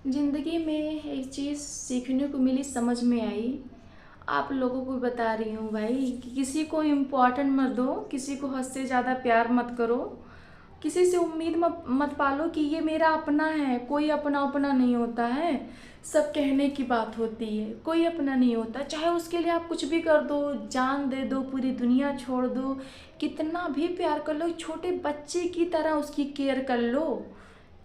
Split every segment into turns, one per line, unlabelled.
ज़िंदगी में एक चीज़ सीखने को मिली, समझ में आई। आप लोगों को बता रही हूँ भाई कि किसी को इम्पोर्टेंट मत दो, किसी को हद से ज़्यादा प्यार मत करो, किसी से उम्मीद मत मत पालो कि ये मेरा अपना है। कोई अपना अपना नहीं होता है, सब कहने की बात होती है। कोई अपना नहीं होता, चाहे उसके लिए आप कुछ भी कर दो, जान दे दो, पूरी दुनिया छोड़ दो, कितना भी प्यार कर लो, छोटे बच्चे की तरह उसकी केयर कर लो,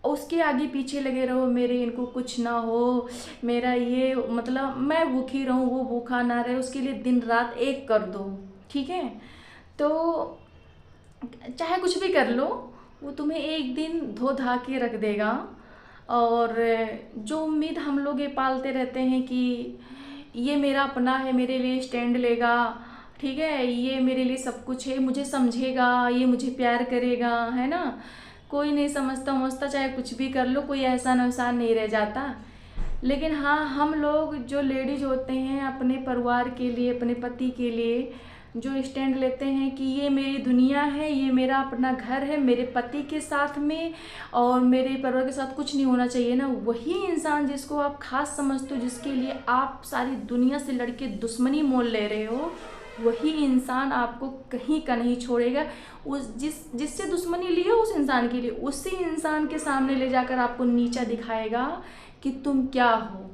उसके आगे पीछे लगे रहो, मेरे इनको कुछ ना हो, मेरा ये मतलब मैं भूखी रहूँ वो भूखा ना रहे, उसके लिए दिन रात एक कर दो। ठीक है, तो चाहे कुछ भी कर लो, वो तुम्हें एक दिन धो धा के रख देगा। और जो उम्मीद हम लोग ये पालते रहते हैं कि ये मेरा अपना है, मेरे लिए स्टैंड लेगा, ठीक है, ये मेरे लिए सब कुछ है, मुझे समझेगा, ये मुझे प्यार करेगा, है ना। कोई नहीं समझता समझता, चाहे कुछ भी कर लो, कोई एहसान वहसान नहीं रह जाता। लेकिन हाँ, हम लोग जो लेडीज होते हैं अपने परिवार के लिए, अपने पति के लिए जो स्टैंड लेते हैं कि ये मेरी दुनिया है, ये मेरा अपना घर है, मेरे पति के साथ में और मेरे परिवार के साथ कुछ नहीं होना चाहिए ना, वही इंसान जिसको आप खास समझते हो, जिसके लिए आप सारी दुनिया से लड़के दुश्मनी मोल ले रहे हो, वही इंसान आपको कहीं का नहीं छोड़ेगा। उस जिससे दुश्मनी ली हो उस इंसान के लिए, उसी इंसान के सामने ले जाकर आपको नीचा दिखाएगा कि तुम क्या हो।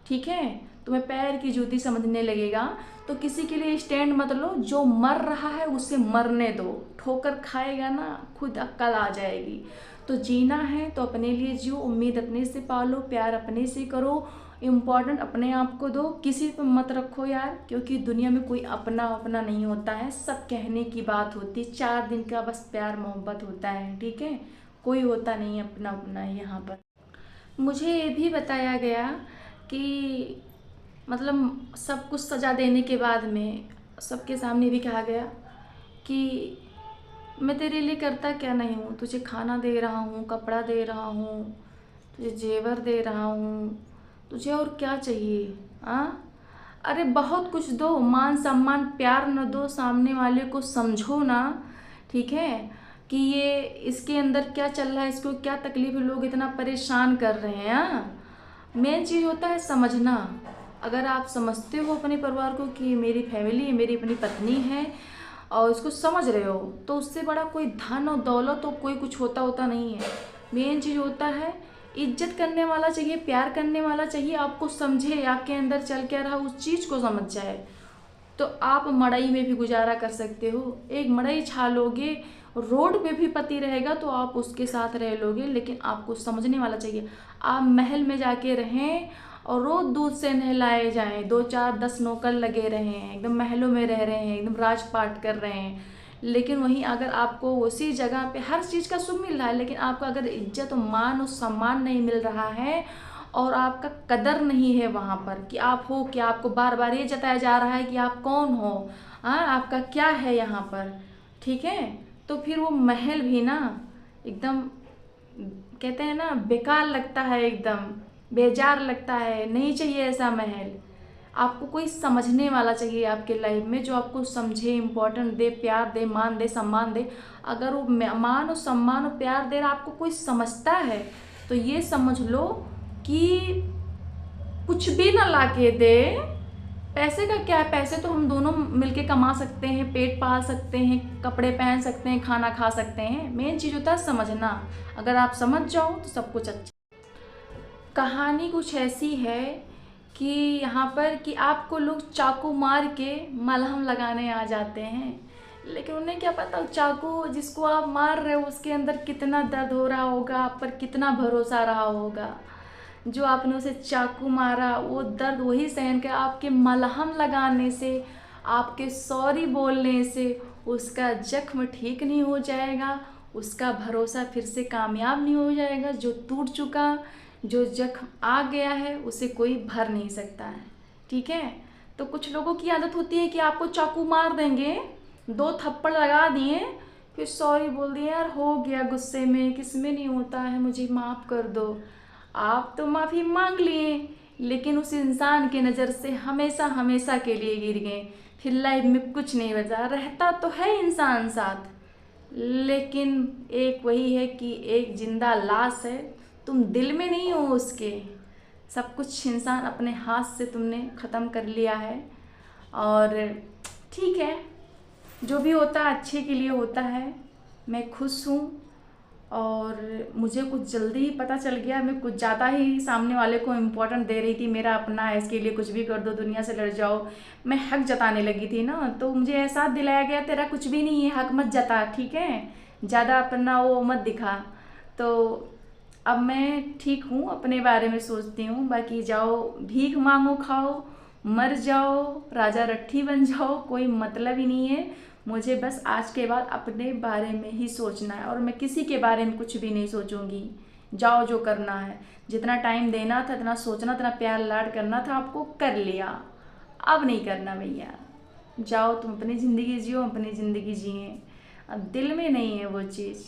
ठीक है, तुम्हें पैर की जूती समझने लगेगा। तो किसी के लिए स्टैंड मत लो, जो मर रहा है उसे मरने दो, ठोकर खाएगा ना खुद अक्ल आ जाएगी। तो जीना है तो अपने लिए जियो, उम्मीद अपने से पालो, प्यार अपने से करो, इम्पोर्टेंट अपने आप को दो, किसी पे मत रखो यार, क्योंकि दुनिया में कोई अपना अपना नहीं होता है, सब कहने की बात होती है, 4 दिन का बस प्यार मोहब्बत होता है। ठीक है, कोई होता नहीं अपना अपना यहाँ पर। मुझे ये भी बताया गया कि मतलब सब कुछ सजा देने के बाद में सबके सामने भी कहा गया कि मैं तेरे लिए करता क्या नहीं हूँ, तुझे खाना दे रहा हूँ, कपड़ा दे रहा हूँ, तुझे जेवर दे रहा हूँ, तुझे और क्या चाहिए। हाँ, अरे बहुत कुछ दो, मान सम्मान प्यार न दो, सामने वाले को समझो ना। ठीक है, कि ये इसके अंदर क्या चल रहा है, इसको क्या तकलीफ है, लोग इतना परेशान कर रहे हैं। हाँ, मेन चीज़ होता है समझना। अगर आप समझते हो अपने परिवार को कि मेरी फैमिली है, मेरी अपनी पत्नी है, और इसको समझ रहे हो, तो उससे बड़ा कोई धन और दौलत तो कोई कुछ होता होता नहीं है। मेन चीज़ होता है इज्जत करने वाला चाहिए, प्यार करने वाला चाहिए, आपको समझे, आपके अंदर चल क्या रहा उस चीज़ को समझ जाए। तो आप मड़ई में भी गुजारा कर सकते हो, एक मड़ई छा लोगे, रोड पे भी पति रहेगा तो आप उसके साथ रह लोगे, लेकिन आपको समझने वाला चाहिए। आप महल में जाके रहें और रोज दूध से नहलाए जाएं, 2 4 10 नौकर लगे रहें, एकदम महलों में रह रहे हैं, एकदम राजपाट कर रहे हैं, लेकिन वहीं अगर आपको उसी जगह पे हर चीज़ का सुख मिल रहा है, लेकिन आपका अगर इज्जत और मान और सम्मान नहीं मिल रहा है और आपका कदर नहीं है वहाँ पर कि आप हो क्या, आपको बार बार ये जताया जा रहा है कि आप कौन हो, हाँ आपका क्या है यहाँ पर। ठीक है, तो फिर वो महल भी ना एकदम कहते हैं ना बेकार लगता है, एकदम बेजार लगता है, नहीं चाहिए ऐसा महल। आपको कोई समझने वाला चाहिए आपके लाइफ में, जो आपको समझे, इम्पोर्टेंट दे, प्यार दे, मान दे, सम्मान दे। अगर वो मान और सम्मान और प्यार दे रहा, आपको कोई समझता है, तो ये समझ लो कि कुछ भी ना ला के दे। पैसे का क्या है, पैसे तो हम दोनों मिलके कमा सकते हैं, पेट पाल सकते हैं, कपड़े पहन सकते हैं, खाना खा सकते हैं। मेन चीज़ होता है समझना। अगर आप समझ जाओ तो सब कुछ अच्छा। कहानी कुछ ऐसी है कि यहाँ पर कि आपको लोग चाकू मार के मलहम लगाने आ जाते हैं, लेकिन उन्हें क्या पता चाकू जिसको आप मार रहे हो उसके अंदर कितना दर्द हो रहा होगा, आप पर कितना भरोसा रहा होगा। जो आपने उसे चाकू मारा वो दर्द वही सहन कर आपके मलहम लगाने से, आपके सॉरी बोलने से उसका जख्म ठीक नहीं हो जाएगा, उसका भरोसा फिर से कामयाब नहीं हो जाएगा। जो टूट चुका, जो जख्म आ गया है उसे कोई भर नहीं सकता है। ठीक है, तो कुछ लोगों की आदत होती है कि आपको चाकू मार देंगे, 2 थप्पड़ लगा दिए, फिर सॉरी बोल दिए, यार हो गया गुस्से में, किस में नहीं होता है, मुझे माफ़ कर दो। आप तो माफ़ी मांग लिए, लेकिन उस इंसान की नज़र से हमेशा हमेशा के लिए गिर गए, फिर लाइफ में कुछ नहीं बचा। रहता तो है इंसान साथ, लेकिन एक वही है कि एक जिंदा लाश है, तुम दिल में नहीं हो उसके। सब कुछ इंसान अपने हाथ से तुमने ख़त्म कर लिया है। और ठीक है, जो भी होता है अच्छे के लिए होता है। मैं खुश हूँ और मुझे कुछ जल्दी ही पता चल गया, मैं कुछ ज़्यादा ही सामने वाले को इम्पोर्टेंट दे रही थी, मेरा अपना है, इसके लिए कुछ भी कर दो, दुनिया से लड़ जाओ। मैं हक जताने लगी थी ना, तो मुझे एहसास दिलाया गया तेरा कुछ भी नहीं है, हक मत जता, ठीक है, ज़्यादा अपना वो मत दिखा। तो अब मैं ठीक हूँ, अपने बारे में सोचती हूँ। बाकी जाओ भीख मांगो, खाओ, मर जाओ, राजा रट्ठी बन जाओ, कोई मतलब ही नहीं है। मुझे बस आज के बाद अपने बारे में ही सोचना है और मैं किसी के बारे में कुछ भी नहीं सोचूंगी। जाओ, जो करना है, जितना टाइम देना था, इतना सोचना, इतना प्यार लाड करना था, आपको कर लिया, अब नहीं करना भैया। जाओ तुम अपनी ज़िंदगी जियो, अपनी ज़िंदगी जिए, अब दिल में नहीं है वो चीज़।